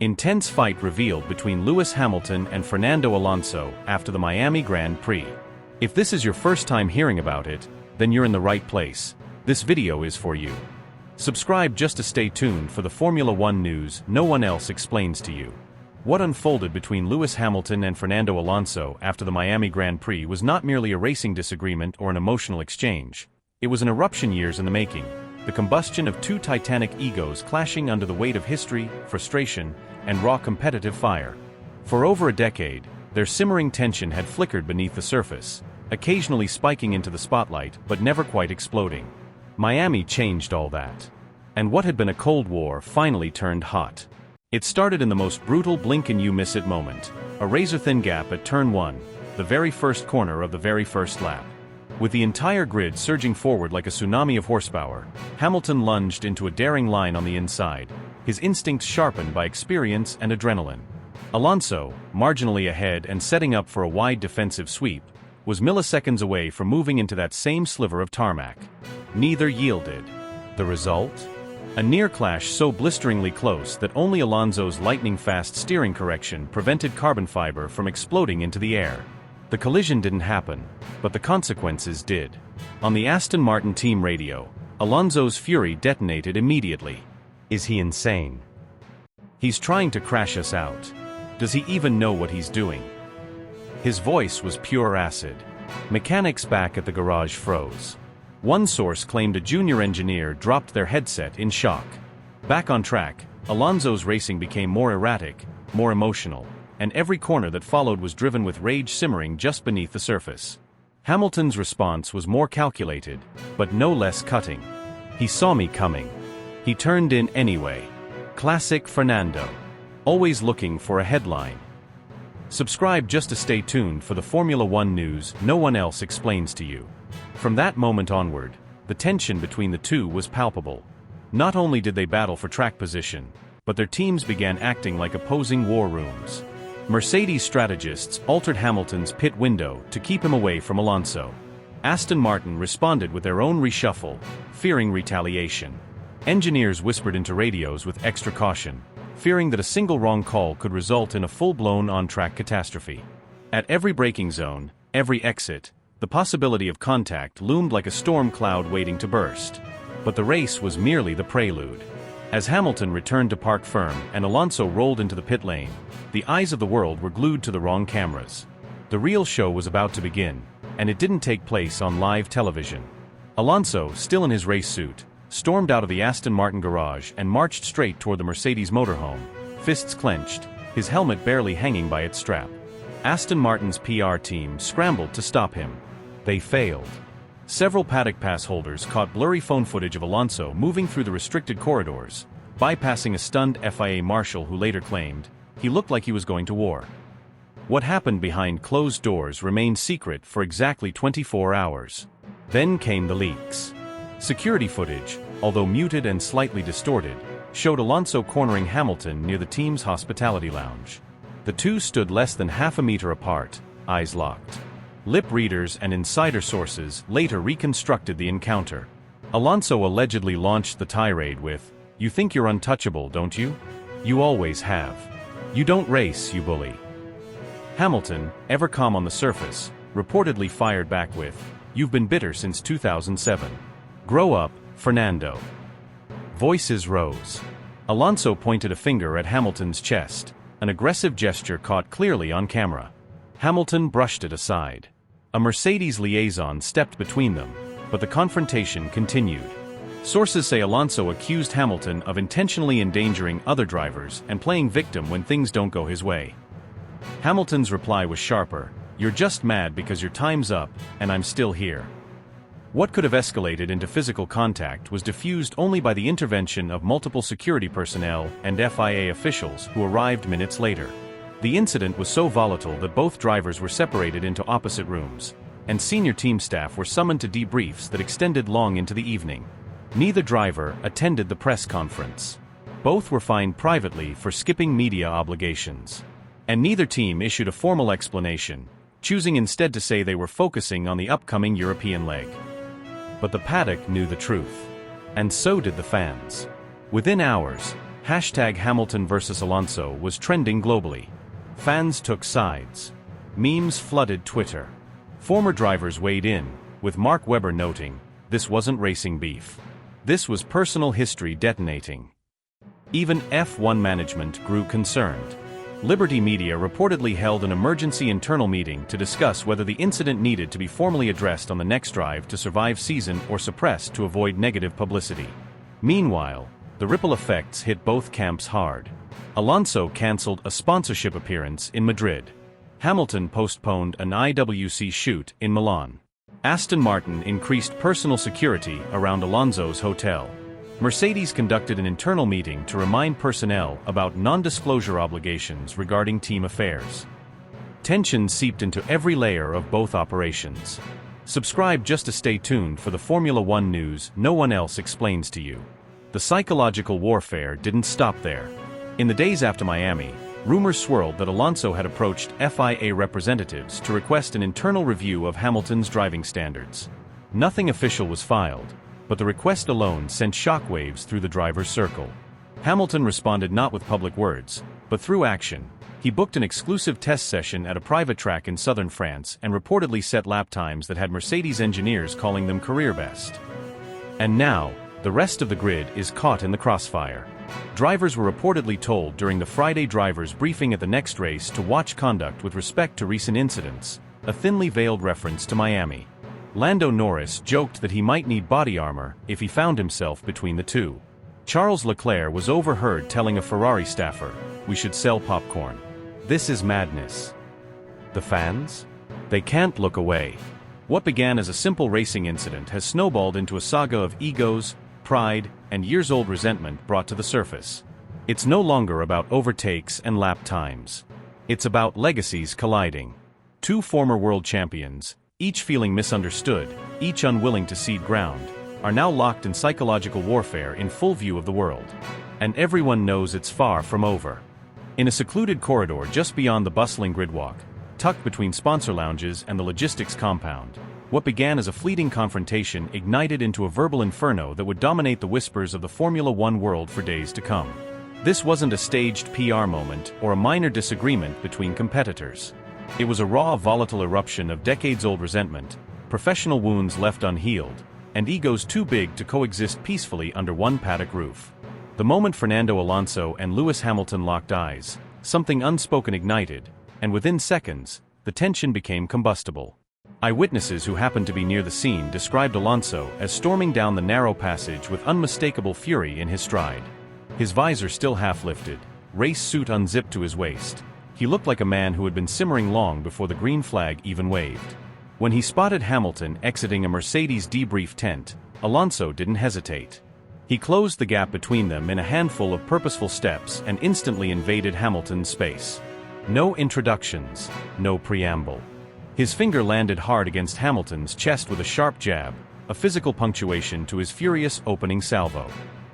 Intense fight revealed between Lewis Hamilton and Fernando Alonso after the Miami Grand Prix. If this is your first time hearing about it, then you're in the right place. This video is for you. Subscribe just to stay tuned for the Formula One news no one else explains to you. What unfolded between Lewis Hamilton and Fernando Alonso after the Miami Grand Prix was not merely a racing disagreement or an emotional exchange. It was an eruption years in the making. The combustion of two titanic egos clashing under the weight of history, frustration, and raw competitive fire. For over a decade, their simmering tension had flickered beneath the surface, occasionally spiking into the spotlight but never quite exploding. Miami changed all that. And what had been a Cold War finally turned hot. It started in the most brutal blink-and-you-miss-it moment, a razor-thin gap at Turn 1, the very first corner of the very first lap. With the entire grid surging forward like a tsunami of horsepower, Hamilton lunged into a daring line on the inside, his instincts sharpened by experience and adrenaline. Alonso, marginally ahead and setting up for a wide defensive sweep, was milliseconds away from moving into that same sliver of tarmac. Neither yielded. The result? A near clash so blisteringly close that only Alonso's lightning-fast steering correction prevented carbon fiber from exploding into the air. The collision didn't happen, but the consequences did. On the Aston Martin team radio, Alonso's fury detonated immediately. Is he insane? He's trying to crash us out. Does he even know what he's doing? His voice was pure acid. Mechanics back at the garage froze. One source claimed a junior engineer dropped their headset in shock. Back on track, Alonso's racing became more erratic, more emotional, and every corner that followed was driven with rage simmering just beneath the surface. Hamilton's response was more calculated, but no less cutting. He saw me coming. He turned in anyway. Classic Fernando. Always looking for a headline. Subscribe just to stay tuned for the Formula One news no one else explains to you. From that moment onward, the tension between the two was palpable. Not only did they battle for track position, but their teams began acting like opposing war rooms. Mercedes strategists altered Hamilton's pit window to keep him away from Alonso. Aston Martin responded with their own reshuffle, fearing retaliation. Engineers whispered into radios with extra caution, fearing that a single wrong call could result in a full-blown on-track catastrophe. At every braking zone, every exit, the possibility of contact loomed like a storm cloud waiting to burst. But the race was merely the prelude. As Hamilton returned to park firm and Alonso rolled into the pit lane, the eyes of the world were glued to the wrong cameras. The real show was about to begin, and it didn't take place on live television. Alonso, still in his race suit, stormed out of the Aston Martin garage and marched straight toward the Mercedes motorhome, fists clenched, his helmet barely hanging by its strap. Aston Martin's PR team scrambled to stop him. They failed. Several paddock pass holders caught blurry phone footage of Alonso moving through the restricted corridors, bypassing a stunned FIA marshal who later claimed he looked like he was going to war. What happened behind closed doors remained secret for exactly 24 hours. Then came the leaks. Security footage, although muted and slightly distorted, showed Alonso cornering Hamilton near the team's hospitality lounge. The two stood less than half a meter apart, eyes locked. Lip readers and insider sources later reconstructed the encounter. Alonso allegedly launched the tirade with, "You think you're untouchable, don't you? You always have. You don't race, you bully." Hamilton, ever calm on the surface, reportedly fired back with, "You've been bitter since 2007. Grow up, Fernando." Voices rose. Alonso pointed a finger at Hamilton's chest, an aggressive gesture caught clearly on camera. Hamilton brushed it aside. A Mercedes liaison stepped between them, but the confrontation continued. Sources say Alonso accused Hamilton of intentionally endangering other drivers and playing victim when things don't go his way. Hamilton's reply was sharper, "You're just mad because your time's up, and I'm still here." What could have escalated into physical contact was diffused only by the intervention of multiple security personnel and FIA officials who arrived minutes later. The incident was so volatile that both drivers were separated into opposite rooms, and senior team staff were summoned to debriefs that extended long into the evening. Neither driver attended the press conference. Both were fined privately for skipping media obligations. And neither team issued a formal explanation, choosing instead to say they were focusing on the upcoming European leg. But the paddock knew the truth. And so did the fans. Within hours, Hashtag Hamilton versus Alonso was trending globally. Fans took sides. Memes flooded Twitter. Former drivers weighed in, with Mark Webber noting, "This wasn't racing beef. This was personal history detonating." Even F1 management grew concerned. Liberty Media reportedly held an emergency internal meeting to discuss whether the incident needed to be formally addressed on the next drive to survive season or suppressed to avoid negative publicity. Meanwhile, the ripple effects hit both camps hard. Alonso cancelled a sponsorship appearance in Madrid. Hamilton postponed an IWC shoot in Milan. Aston Martin increased personal security around Alonso's hotel. Mercedes conducted an internal meeting to remind personnel about non-disclosure obligations regarding team affairs. Tension seeped into every layer of both operations. Subscribe just to stay tuned for the Formula One news no one else explains to you. The psychological warfare didn't stop there. In the days after Miami, rumors swirled that Alonso had approached FIA representatives to request an internal review of Hamilton's driving standards. Nothing official was filed, but the request alone sent shockwaves through the driver's circle. Hamilton responded not with public words, but through action. He booked an exclusive test session at a private track in southern France and reportedly set lap times that had Mercedes engineers calling them career best. And now, the rest of the grid is caught in the crossfire. Drivers were reportedly told during the Friday drivers' briefing at the next race to watch conduct with respect to recent incidents, a thinly veiled reference to Miami. Lando Norris joked that he might need body armor if he found himself between the two. Charles Leclerc was overheard telling a Ferrari staffer, "We should sell popcorn. This is madness." The fans? They can't look away. What began as a simple racing incident has snowballed into a saga of egos, pride, and years-old resentment brought to the surface. It's no longer about overtakes and lap times. It's about legacies colliding. Two former world champions, each feeling misunderstood, each unwilling to cede ground, are now locked in psychological warfare in full view of the world. And everyone knows it's far from over. In a secluded corridor just beyond the bustling gridwalk, tucked between sponsor lounges and the logistics compound, what began as a fleeting confrontation ignited into a verbal inferno that would dominate the whispers of the Formula One world for days to come. This wasn't a staged PR moment or a minor disagreement between competitors. It was a raw, volatile eruption of decades-old resentment, professional wounds left unhealed, and egos too big to coexist peacefully under one paddock roof. The moment Fernando Alonso and Lewis Hamilton locked eyes, something unspoken ignited, and within seconds, the tension became combustible. Eyewitnesses who happened to be near the scene described Alonso as storming down the narrow passage with unmistakable fury in his stride. His visor still half-lifted, race suit unzipped to his waist. He looked like a man who had been simmering long before the green flag even waved. When he spotted Hamilton exiting a Mercedes debrief tent, Alonso didn't hesitate. He closed the gap between them in a handful of purposeful steps and instantly invaded Hamilton's space. No introductions, no preamble. His finger landed hard against Hamilton's chest with a sharp jab, a physical punctuation to his furious opening salvo.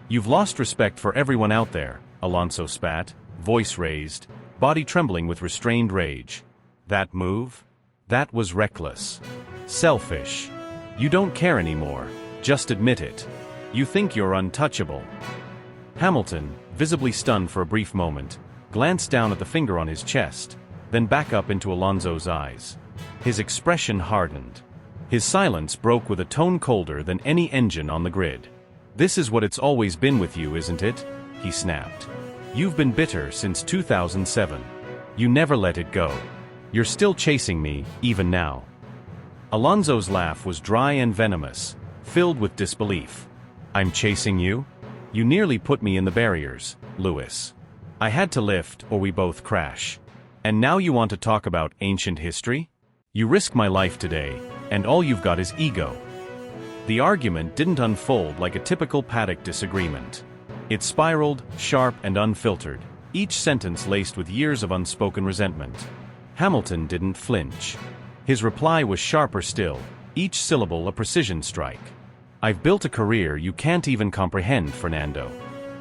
"You've lost respect for everyone out there," Alonso spat, voice raised, body trembling with restrained rage. "That move? That was reckless. Selfish. You don't care anymore, just admit it. You think you're untouchable." Hamilton, visibly stunned for a brief moment, glanced down at the finger on his chest, then back up into Alonso's eyes. His expression hardened. His silence broke with a tone colder than any engine on the grid. "This is what it's always been with you, isn't it?" he snapped. "You've been bitter since 2007. You never let it go. You're still chasing me, even now." Alonso's laugh was dry and venomous, filled with disbelief. "I'm chasing you? You nearly put me in the barriers, Lewis. I had to lift or we both crash. And now you want to talk about ancient history? You risk my life today, and all you've got is ego." The argument didn't unfold like a typical paddock disagreement. It spiraled, sharp and unfiltered, each sentence laced with years of unspoken resentment. Hamilton didn't flinch. His reply was sharper still, each syllable a precision strike. "I've built a career you can't even comprehend, Fernando.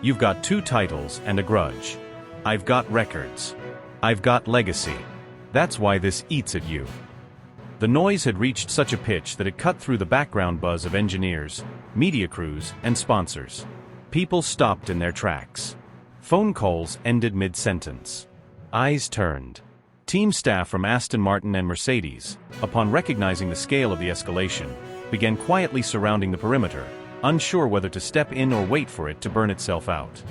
You've got 2 titles and a grudge. I've got records. I've got legacy. That's why this eats at you." The noise had reached such a pitch that it cut through the background buzz of engineers, media crews, and sponsors. People stopped in their tracks. Phone calls ended mid-sentence. Eyes turned. Team staff from Aston Martin and Mercedes, upon recognizing the scale of the escalation, began quietly surrounding the perimeter, unsure whether to step in or wait for it to burn itself out.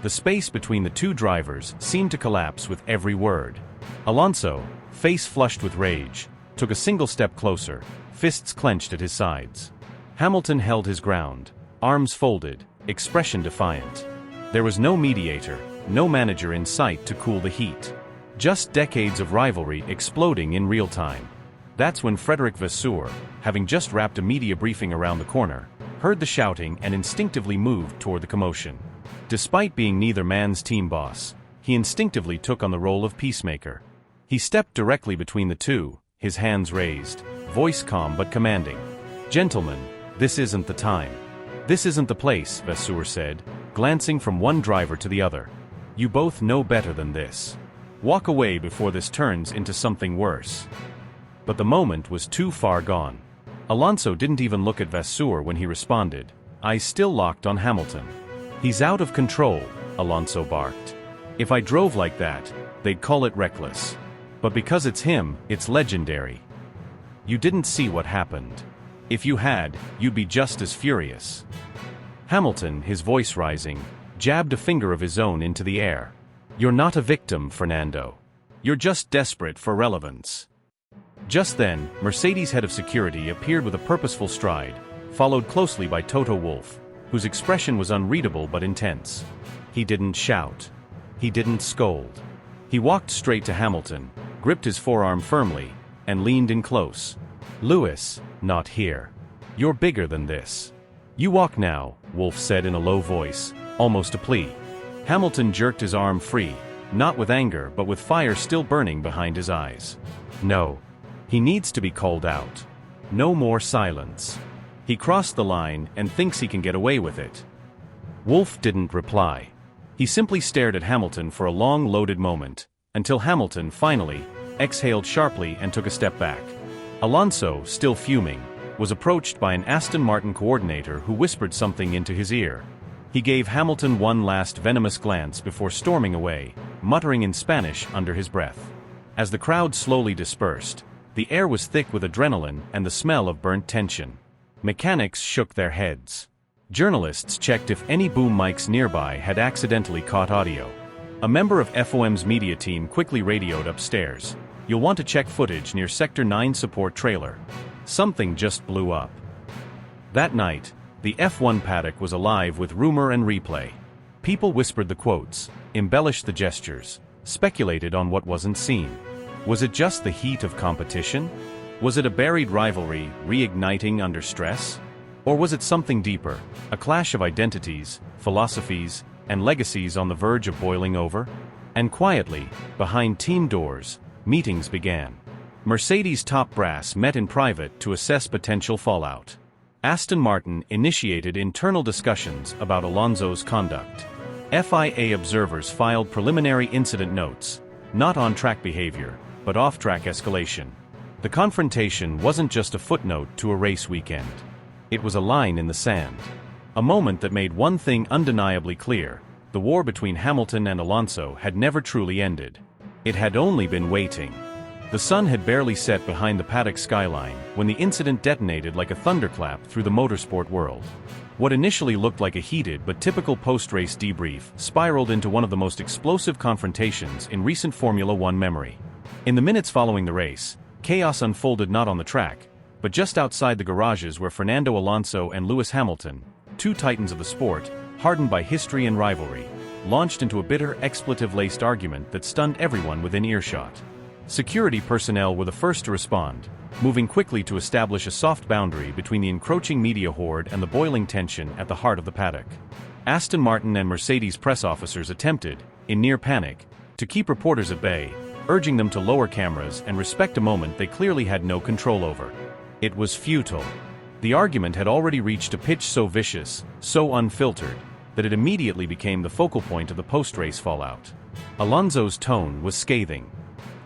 The space between the two drivers seemed to collapse with every word. Alonso, face flushed with rage, took a single step closer, fists clenched at his sides. Hamilton held his ground, arms folded, expression defiant. There was no mediator, no manager in sight to cool the heat. Just decades of rivalry exploding in real time. That's when Frederick Vasseur, having just wrapped a media briefing around the corner, heard the shouting and instinctively moved toward the commotion. Despite being neither man's team boss, he instinctively took on the role of peacemaker. He stepped directly between the two, his hands raised, voice calm but commanding. "Gentlemen, this isn't the time. This isn't the place," Vasseur said, glancing from one driver to the other. "You both know better than this. Walk away before this turns into something worse." But the moment was too far gone. Alonso didn't even look at Vasseur when he responded, eyes still locked on Hamilton. "He's out of control," Alonso barked. "If I drove like that, they'd call it reckless. But because it's him, it's legendary. You didn't see what happened. If you had, you'd be just as furious." Hamilton, his voice rising, jabbed a finger of his own into the air. "You're not a victim, Fernando. You're just desperate for relevance." Just then, Mercedes' head of security appeared with a purposeful stride, followed closely by Toto Wolff, whose expression was unreadable but intense. He didn't shout. He didn't scold. He walked straight to Hamilton, gripped his forearm firmly, and leaned in close. "Lewis, not here. You're bigger than this. You walk now," Wolff said in a low voice, almost a plea. Hamilton jerked his arm free, not with anger but with fire still burning behind his eyes. "No. He needs to be called out. No more silence. He crossed the line and thinks he can get away with it." Wolff didn't reply. He simply stared at Hamilton for a long loaded moment, until Hamilton finally exhaled sharply and took a step back. Alonso, still fuming, was approached by an Aston Martin coordinator who whispered something into his ear. He gave Hamilton one last venomous glance before storming away, muttering in Spanish under his breath. As the crowd slowly dispersed, the air was thick with adrenaline and the smell of burnt tension. Mechanics shook their heads. Journalists checked if any boom mics nearby had accidentally caught audio. A member of FOM's media team quickly radioed upstairs. "You'll want to check footage near Sector 9 support trailer. Something just blew up." That night, the F1 paddock was alive with rumor and replay. People whispered the quotes, embellished the gestures, speculated on what wasn't seen. Was it just the heat of competition? Was it a buried rivalry reigniting under stress? Or was it something deeper, a clash of identities, philosophies, and legacies on the verge of boiling over? And quietly, behind team doors, meetings began. Mercedes' top brass met in private to assess potential fallout. Aston Martin initiated internal discussions about Alonso's conduct. FIA observers filed preliminary incident notes, not on-track behavior, but off-track escalation. The confrontation wasn't just a footnote to a race weekend. It was a line in the sand. A moment that made one thing undeniably clear: the war between Hamilton and Alonso had never truly ended. It had only been waiting. The sun had barely set behind the paddock skyline when the incident detonated like a thunderclap through the motorsport world. What initially looked like a heated but typical post-race debrief spiraled into one of the most explosive confrontations in recent Formula One memory. In the minutes following the race, chaos unfolded not on the track, but just outside the garages where Fernando Alonso and Lewis Hamilton, two titans of the sport, hardened by history and rivalry, launched into a bitter, expletive-laced argument that stunned everyone within earshot. Security personnel were the first to respond, moving quickly to establish a soft boundary between the encroaching media horde and the boiling tension at the heart of the paddock. Aston Martin and Mercedes press officers attempted, in near panic, to keep reporters at bay, urging them to lower cameras and respect a moment they clearly had no control over. It was futile. The argument had already reached a pitch so vicious, so unfiltered, that it immediately became the focal point of the post-race fallout. Alonso's tone was scathing.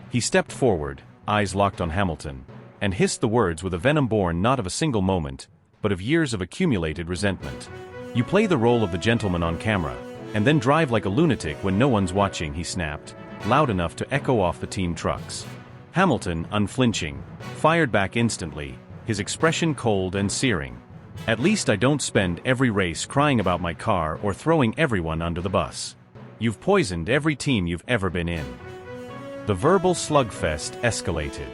He stepped forward, eyes locked on Hamilton, and hissed the words with a venom born not of a single moment, but of years of accumulated resentment. "You play the role of the gentleman on camera, And then drive like a lunatic when no one's watching, he snapped, loud enough to echo off the team trucks. Hamilton, unflinching, fired back instantly, his expression cold and searing. At least I don't spend every race crying about my car or throwing everyone under the bus. You've poisoned every team you've ever been in. The verbal slugfest escalated.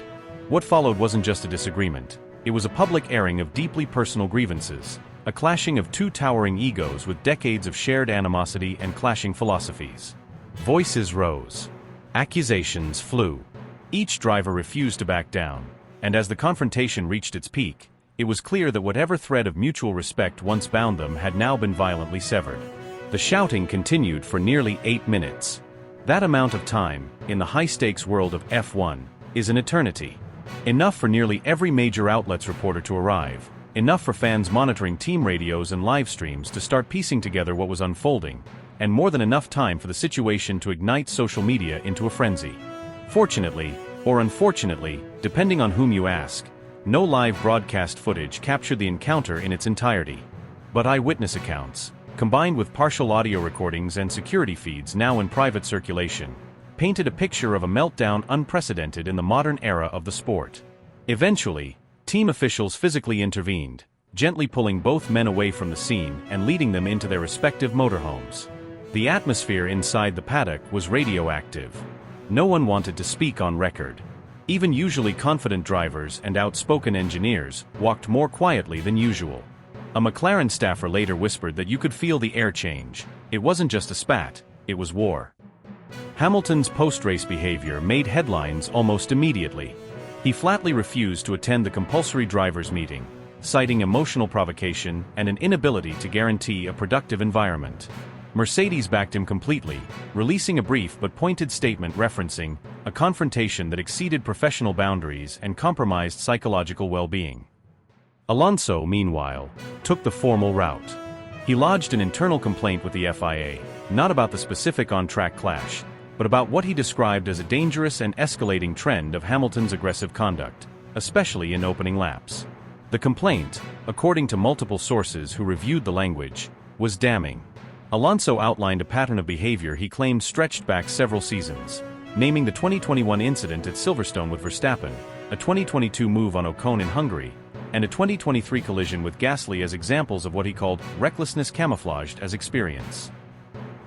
What followed wasn't just a disagreement. It was a public airing of deeply personal grievances, a clashing of two towering egos with decades of shared animosity and clashing philosophies. Voices rose. Accusations flew. Each driver refused to back down, and as the confrontation reached its peak, it was clear that whatever thread of mutual respect once bound them had now been violently severed. The shouting continued for nearly 8 minutes. That amount of time, in the high-stakes world of F1, is an eternity. Enough for nearly every major outlet's reporter to arrive, enough for fans monitoring team radios and live streams to start piecing together what was unfolding, and more than enough time for the situation to ignite social media into a frenzy. Fortunately, or unfortunately, depending on whom you ask, no live broadcast footage captured the encounter in its entirety. But eyewitness accounts, combined with partial audio recordings and security feeds now in private circulation, painted a picture of a meltdown unprecedented in the modern era of the sport. Eventually, team officials physically intervened, gently pulling both men away from the scene and leading them into their respective motorhomes. The atmosphere inside the paddock was radioactive. No one wanted to speak on record. Even usually confident drivers and outspoken engineers walked more quietly than usual. A McLaren staffer later whispered that you could feel the air change. It wasn't just a spat, it was war. Hamilton's post-race behavior made headlines almost immediately. He flatly refused to attend the compulsory drivers' meeting, citing emotional provocation and an inability to guarantee a productive environment. Mercedes backed him completely, releasing a brief but pointed statement referencing a confrontation that exceeded professional boundaries and compromised psychological well-being. Alonso, meanwhile, took the formal route. He lodged an internal complaint with the FIA, not about the specific on-track clash, but about what he described as a dangerous and escalating trend of Hamilton's aggressive conduct, especially in opening laps. The complaint, according to multiple sources who reviewed the language, was damning. Alonso outlined a pattern of behavior he claimed stretched back several seasons, naming the 2021 incident at Silverstone with Verstappen, a 2022 move on Ocon in Hungary, and a 2023 collision with Gasly as examples of what he called recklessness camouflaged as experience.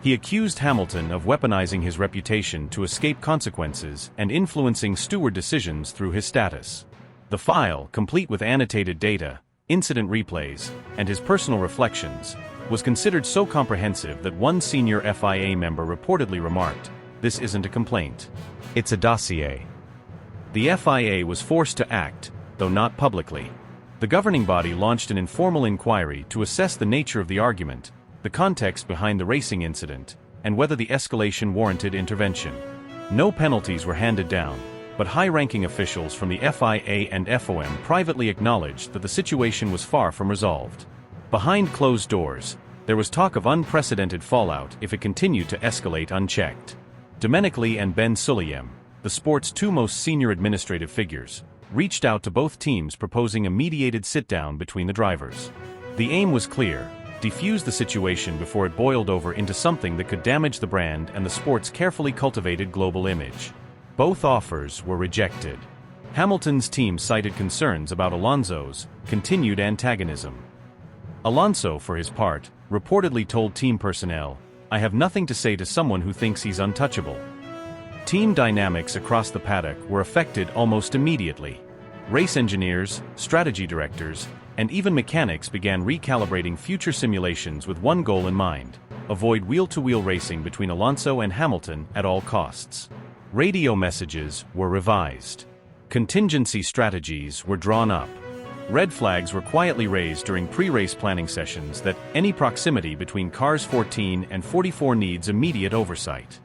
He accused Hamilton of weaponizing his reputation to escape consequences and influencing steward decisions through his status. The file, complete with annotated data, incident replays, and his personal reflections, was considered so comprehensive that one senior FIA member reportedly remarked, "This isn't a complaint. It's a dossier." The FIA was forced to act, though not publicly. The governing body launched an informal inquiry to assess the nature of the argument, the context behind the racing incident, and whether the escalation warranted intervention. No penalties were handed down, but high-ranking officials from the FIA and FOM privately acknowledged that the situation was far from resolved. Behind closed doors, there was talk of unprecedented fallout if it continued to escalate unchecked. Domenicali and Ben Sulayem, the sport's two most senior administrative figures, reached out to both teams proposing a mediated sit-down between the drivers. The aim was clear: defuse the situation before it boiled over into something that could damage the brand and the sport's carefully cultivated global image. Both offers were rejected. Hamilton's team cited concerns about Alonso's continued antagonism. Alonso, for his part, reportedly told team personnel, "I have nothing to say to someone who thinks he's untouchable." Team dynamics across the paddock were affected almost immediately. Race engineers, strategy directors, and even mechanics began recalibrating future simulations with one goal in mind: avoid wheel-to-wheel racing between Alonso and Hamilton at all costs. Radio messages were revised. Contingency strategies were drawn up. Red flags were quietly raised during pre-race planning sessions that any proximity between cars 14 and 44 needs immediate oversight.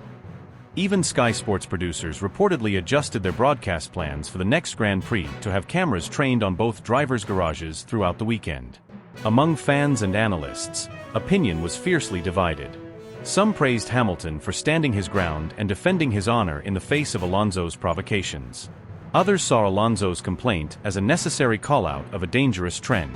Even Sky Sports producers reportedly adjusted their broadcast plans for the next Grand Prix to have cameras trained on both drivers' garages throughout the weekend. Among fans and analysts, opinion was fiercely divided. Some praised Hamilton for standing his ground and defending his honor in the face of Alonso's provocations. Others saw Alonso's complaint as a necessary call-out of a dangerous trend.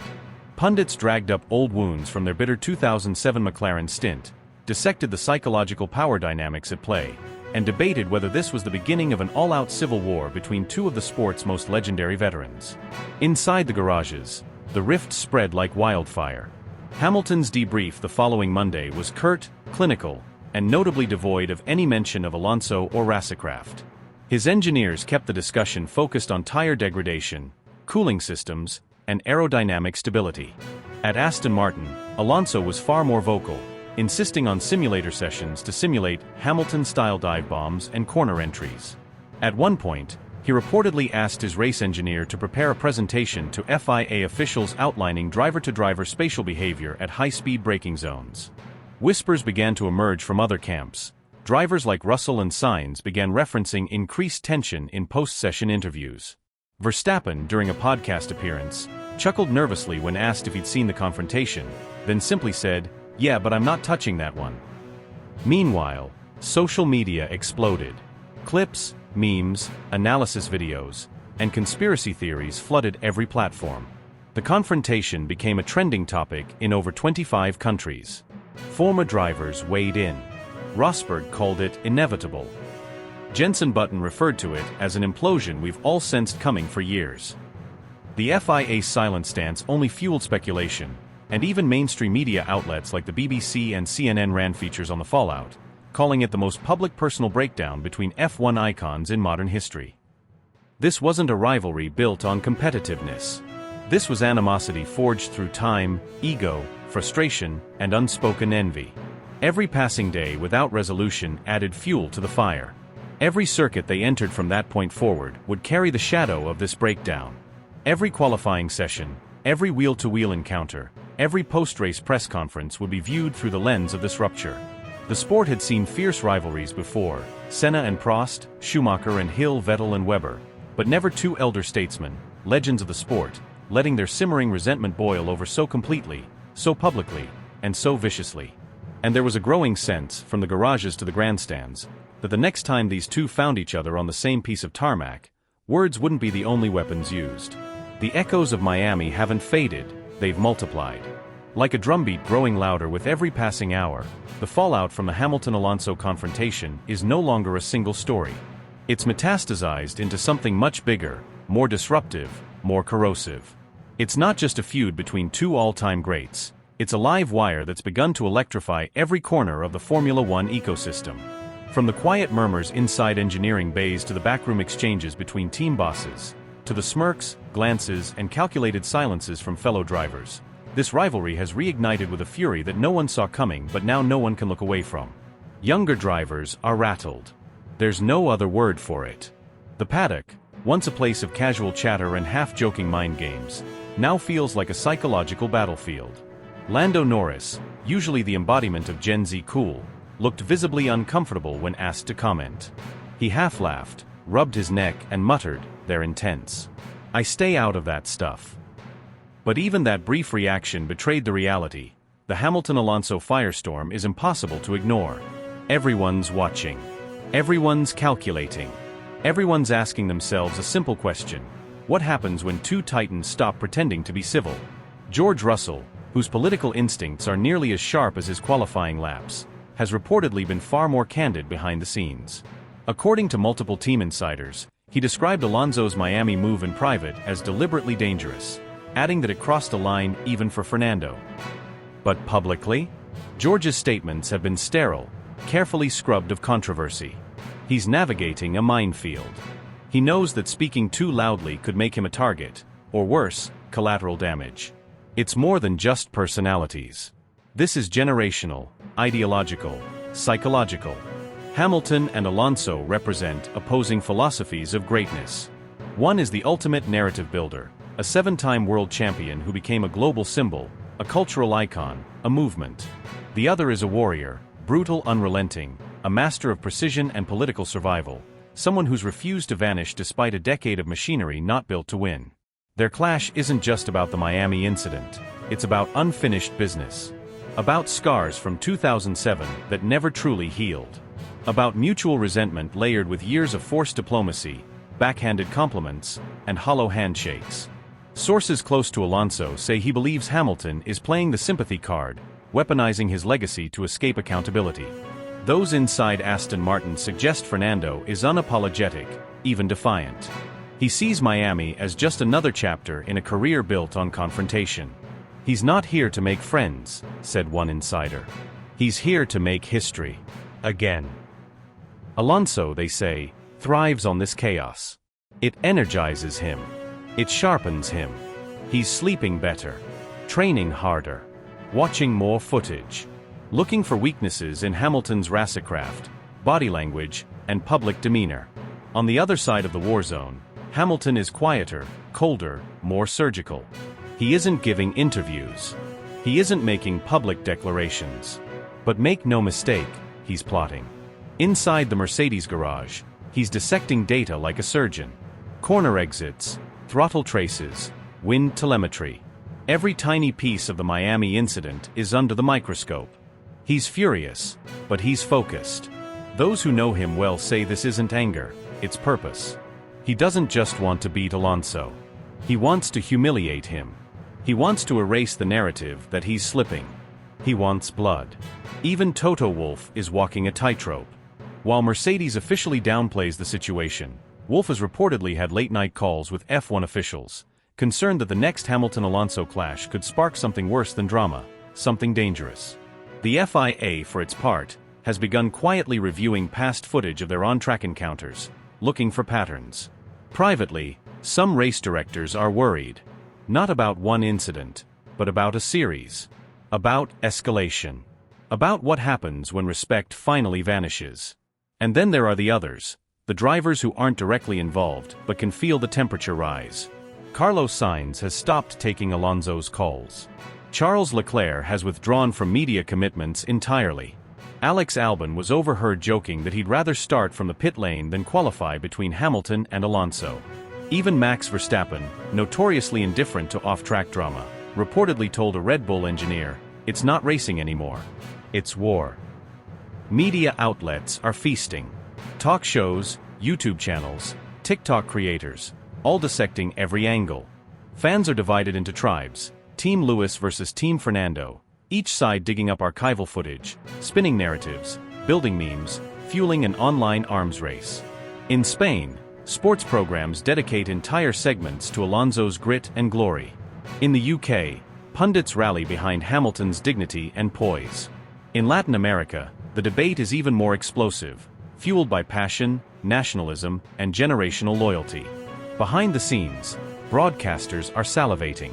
Pundits dragged up old wounds from their bitter 2007 McLaren stint, dissected the psychological power dynamics at play, and debated whether this was the beginning of an all-out civil war between two of the sport's most legendary veterans. Inside the garages, the rift spread like wildfire. Hamilton's debrief the following Monday was curt, clinical, and notably devoid of any mention of Alonso or racecraft. His engineers kept the discussion focused on tire degradation, cooling systems, and aerodynamic stability. At Aston Martin, Alonso was far more vocal, insisting on simulator sessions to simulate Hamilton-style dive bombs and corner entries. At one point, he reportedly asked his race engineer to prepare a presentation to FIA officials outlining driver-to-driver spatial behavior at high-speed braking zones. Whispers began to emerge from other camps. Drivers like Russell and Sainz began referencing increased tension in post-session interviews. Verstappen, during a podcast appearance, chuckled nervously when asked if he'd seen the confrontation, then simply said, "Yeah, but I'm not touching that one." Meanwhile, social media exploded. Clips, memes, analysis videos, and conspiracy theories flooded every platform. The confrontation became a trending topic in over 25 countries. Former drivers weighed in. Rosberg called it inevitable. Jenson Button referred to it as an implosion we've all sensed coming for years. The FIA's silent stance only fueled speculation, and even mainstream media outlets like the BBC and CNN ran features on the fallout, calling it the most public personal breakdown between F1 icons in modern history. This wasn't a rivalry built on competitiveness. This was animosity forged through time, ego, frustration, and unspoken envy. Every passing day without resolution added fuel to the fire. Every circuit they entered from that point forward would carry the shadow of this breakdown. Every qualifying session, every wheel-to-wheel encounter, every post-race press conference would be viewed through the lens of this rupture. The sport had seen fierce rivalries before, Senna and Prost, Schumacher and Hill, Vettel and Webber, but never two elder statesmen, legends of the sport, letting their simmering resentment boil over so completely, so publicly, and so viciously. And there was a growing sense, from the garages to the grandstands, that the next time these two found each other on the same piece of tarmac, words wouldn't be the only weapons used. The echoes of Miami haven't faded, they've multiplied. Like a drumbeat growing louder with every passing hour, the fallout from the Hamilton-Alonso confrontation is no longer a single story. It's metastasized into something much bigger, more disruptive, more corrosive. It's not just a feud between two all-time greats. It's a live wire that's begun to electrify every corner of the Formula One ecosystem. From the quiet murmurs inside engineering bays to the backroom exchanges between team bosses, to the smirks, glances, and calculated silences from fellow drivers, this rivalry has reignited with a fury that no one saw coming but now no one can look away from. Younger drivers are rattled. There's no other word for it. The paddock, once a place of casual chatter and half-joking mind games, now feels like a psychological battlefield. Lando Norris, usually the embodiment of Gen Z cool, looked visibly uncomfortable when asked to comment. He half-laughed, rubbed his neck and muttered, "They're intense. I stay out of that stuff." But even that brief reaction betrayed the reality. The Hamilton-Alonso firestorm is impossible to ignore. Everyone's watching. Everyone's calculating. Everyone's asking themselves a simple question. What happens when two titans stop pretending to be civil? George Russell, whose political instincts are nearly as sharp as his qualifying laps, has reportedly been far more candid behind the scenes. According to multiple team insiders, he described Alonso's Miami move in private as deliberately dangerous, adding that it crossed a line even for Fernando. But publicly? George's statements have been sterile, carefully scrubbed of controversy. He's navigating a minefield. He knows that speaking too loudly could make him a target, or worse, collateral damage. It's more than just personalities. This is generational, ideological, psychological. Hamilton and Alonso represent opposing philosophies of greatness. One is the ultimate narrative builder, a seven-time world champion who became a global symbol, a cultural icon, a movement. The other is a warrior, brutal, unrelenting, a master of precision and political survival, someone who's refused to vanish despite a decade of machinery not built to win. Their clash isn't just about the Miami incident, it's about unfinished business. About scars from 2007 that never truly healed. About mutual resentment layered with years of forced diplomacy, backhanded compliments, and hollow handshakes. Sources close to Alonso say he believes Hamilton is playing the sympathy card, weaponizing his legacy to escape accountability. Those inside Aston Martin suggest Fernando is unapologetic, even defiant. He sees Miami as just another chapter in a career built on confrontation. "He's not here to make friends," said one insider. "He's here to make history. Again." Alonso, they say, thrives on this chaos. It energizes him. It sharpens him. He's sleeping better, training harder, watching more footage, looking for weaknesses in Hamilton's racecraft, body language, and public demeanor. On the other side of the war zone, Hamilton is quieter, colder, more surgical. He isn't giving interviews. He isn't making public declarations. But make no mistake, he's plotting. Inside the Mercedes garage, he's dissecting data like a surgeon. Corner exits, throttle traces, wind telemetry. Every tiny piece of the Miami incident is under the microscope. He's furious, but he's focused. Those who know him well say this isn't anger, it's purpose. He doesn't just want to beat Alonso. He wants to humiliate him. He wants to erase the narrative that he's slipping. He wants blood. Even Toto Wolff is walking a tightrope. While Mercedes officially downplays the situation, Wolff has reportedly had late-night calls with F1 officials, concerned that the next Hamilton-Alonso clash could spark something worse than drama, something dangerous. The FIA, for its part, has begun quietly reviewing past footage of their on-track encounters, looking for patterns. Privately, some race directors are worried. Not about one incident, but about a series. About escalation. About what happens when respect finally vanishes. And then there are the others, the drivers who aren't directly involved but can feel the temperature rise. Carlos Sainz has stopped taking Alonso's calls. Charles Leclerc has withdrawn from media commitments entirely. Alex Albon was overheard joking that he'd rather start from the pit lane than qualify between Hamilton and Alonso. Even Max Verstappen, notoriously indifferent to off-track drama, reportedly told a Red Bull engineer, "It's not racing anymore. It's war." Media outlets are feasting. Talk shows, YouTube channels, TikTok creators, all dissecting every angle. Fans are divided into tribes, Team Lewis versus Team Fernando, each side digging up archival footage, spinning narratives, building memes, fueling an online arms race. In Spain, sports programs dedicate entire segments to Alonso's grit and glory. In the UK, pundits rally behind Hamilton's dignity and poise. In Latin America, the debate is even more explosive, fueled by passion, nationalism, and generational loyalty. Behind the scenes, broadcasters are salivating.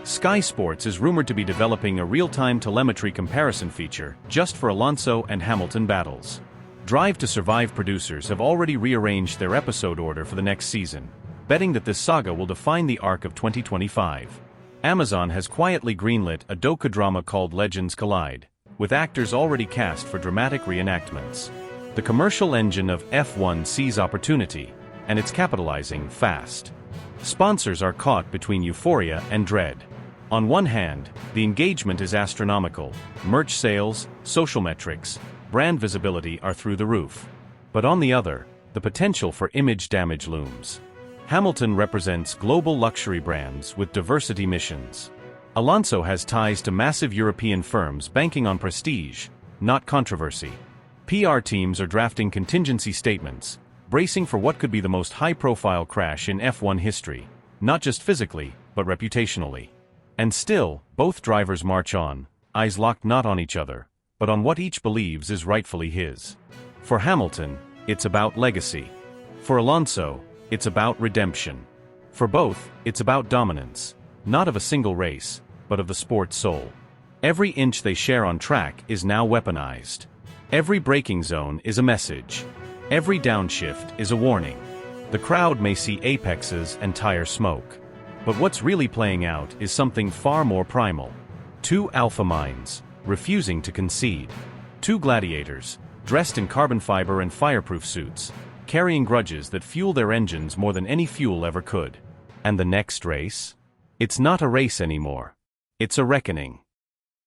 Sky Sports is rumored to be developing a real-time telemetry comparison feature just for Alonso and Hamilton battles. Drive to Survive producers have already rearranged their episode order for the next season, betting that this saga will define the arc of 2025. Amazon has quietly greenlit a docudrama called Legends Collide, with actors already cast for dramatic reenactments. The commercial engine of F1 sees opportunity, and it's capitalizing fast. Sponsors are caught between euphoria and dread. On one hand, the engagement is astronomical, merch sales, social metrics, brand visibility are through the roof. But on the other, the potential for image damage looms. Hamilton represents global luxury brands with diversity missions. Alonso has ties to massive European firms banking on prestige, not controversy. PR teams are drafting contingency statements, bracing for what could be the most high-profile crash in F1 history, not just physically, but reputationally. And still, both drivers march on, eyes locked not on each other, but on what each believes is rightfully his. For Hamilton, it's about legacy. For Alonso, it's about redemption. For both, it's about dominance, not of a single race, but of the sport's soul. Every inch they share on track is now weaponized. Every braking zone is a message. Every downshift is a warning. The crowd may see apexes and tire smoke. But what's really playing out is something far more primal. Two alpha minds, refusing to concede. Two gladiators, dressed in carbon fiber and fireproof suits, carrying grudges that fuel their engines more than any fuel ever could. And the next race? It's not a race anymore. It's a reckoning.